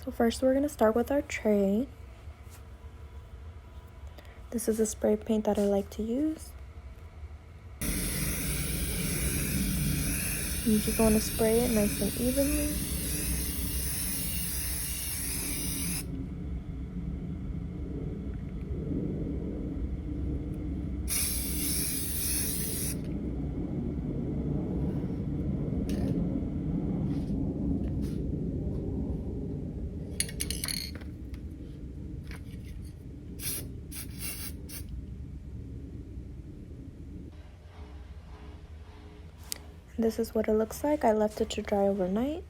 So first we're going to start with our tray. This is a spray paint that I like to use. You just want to spray it nice and evenly. This is what it looks like. I left it to dry overnight.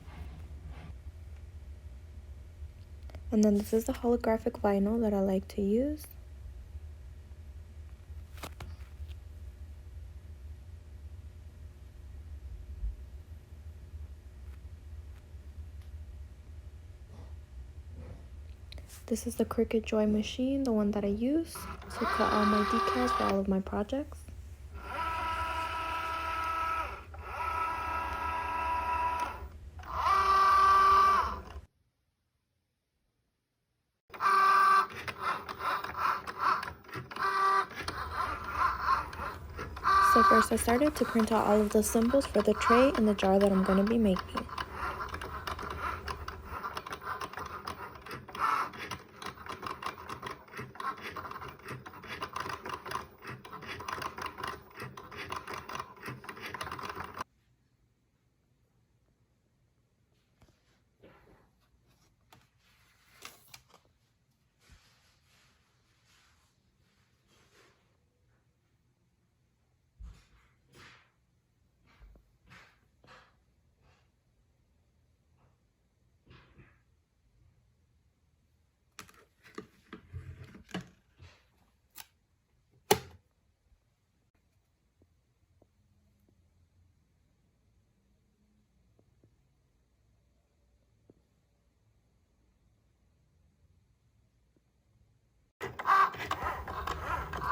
And then this is the holographic vinyl that I like to use. This is the Cricut Joy machine, the one that I use to cut all my decals for all of my projects. So first I started to print out all of the symbols for the tray and the jar that I'm going to be making.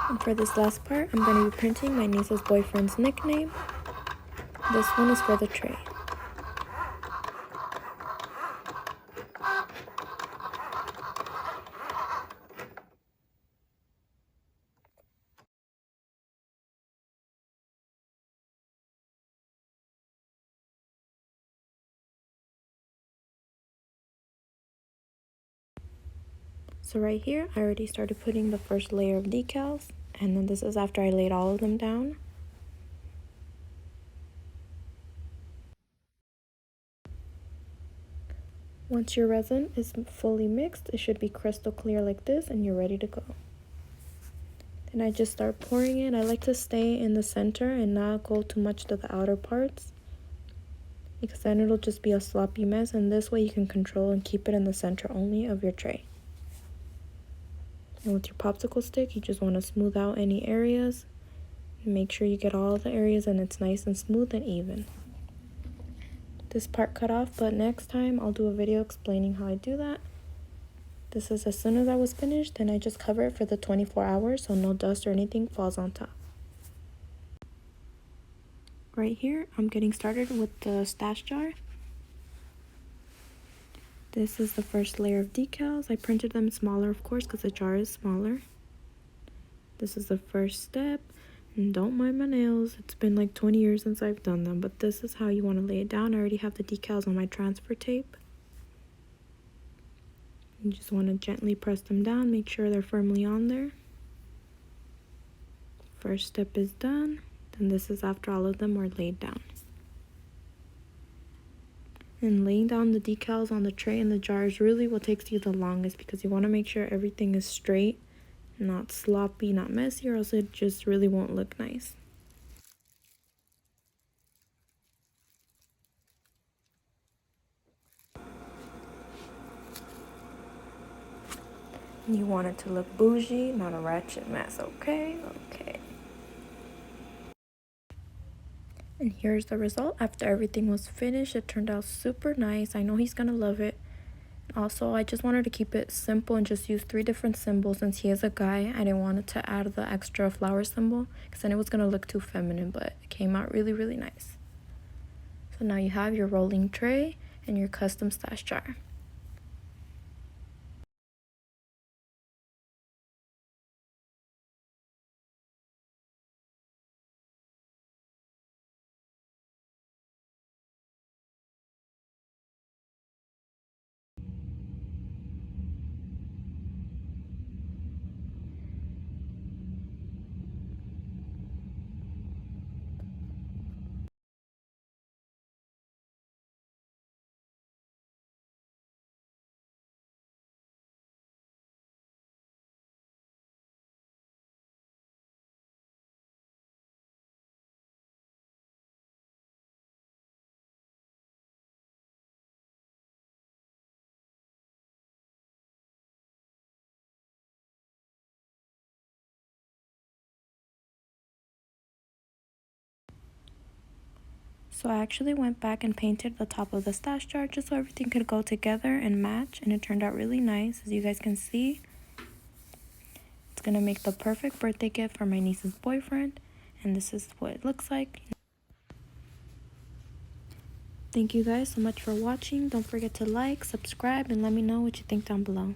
And for this last part, I'm going to be printing my niece's boyfriend's nickname. This one is for the tray. So right here, I already started putting the first layer of decals, and then this is after I laid all of them down. Once your resin is fully mixed, it should be crystal clear like this, and you're ready to go. Then I just start pouring it. I like to stay in the center and not go too much to the outer parts, because then it'll just be a sloppy mess, and this way you can control and keep it in the center only of your tray. And with your popsicle stick, you just want to smooth out any areas. Make sure you get all the areas and it's nice and smooth and even. This part cut off, but next time I'll do a video explaining how I do that. This is as soon as I was finished, and I just cover it for the 24 hours so no dust or anything falls on top. Right here, I'm getting started with the stash jar. This is the first layer of decals. I printed them smaller, of course, because the jar is smaller. This is the first step. And don't mind my nails. It's been like 20 years since I've done them, but this is how you want to lay it down. I already have the decals on my transfer tape. You just want to gently press them down, make sure they're firmly on there. First step is done. Then this is after all of them are laid down. And laying down the decals on the tray and the jar is really what takes you the longest, because you want to make sure everything is straight, not sloppy, not messy, or else it just really won't look nice. You want it to look bougie, not a ratchet mess, okay? Okay. And here's the result after everything was finished. It turned out super nice. I know he's gonna love it. Also, I just wanted to keep it simple and just use 3 different symbols. Since he is a guy, I didn't want it to add the extra flower symbol, because then it was gonna look too feminine, but it came out really, really nice. So now you have your rolling tray and your custom stash jar. So I actually went back and painted the top of the stash jar just so everything could go together and match, and it turned out really nice. As you guys can see, it's gonna make the perfect birthday gift for my niece's boyfriend, and this is what it looks like. Thank you guys so much for watching. Don't forget to like, subscribe, and let me know what you think down below.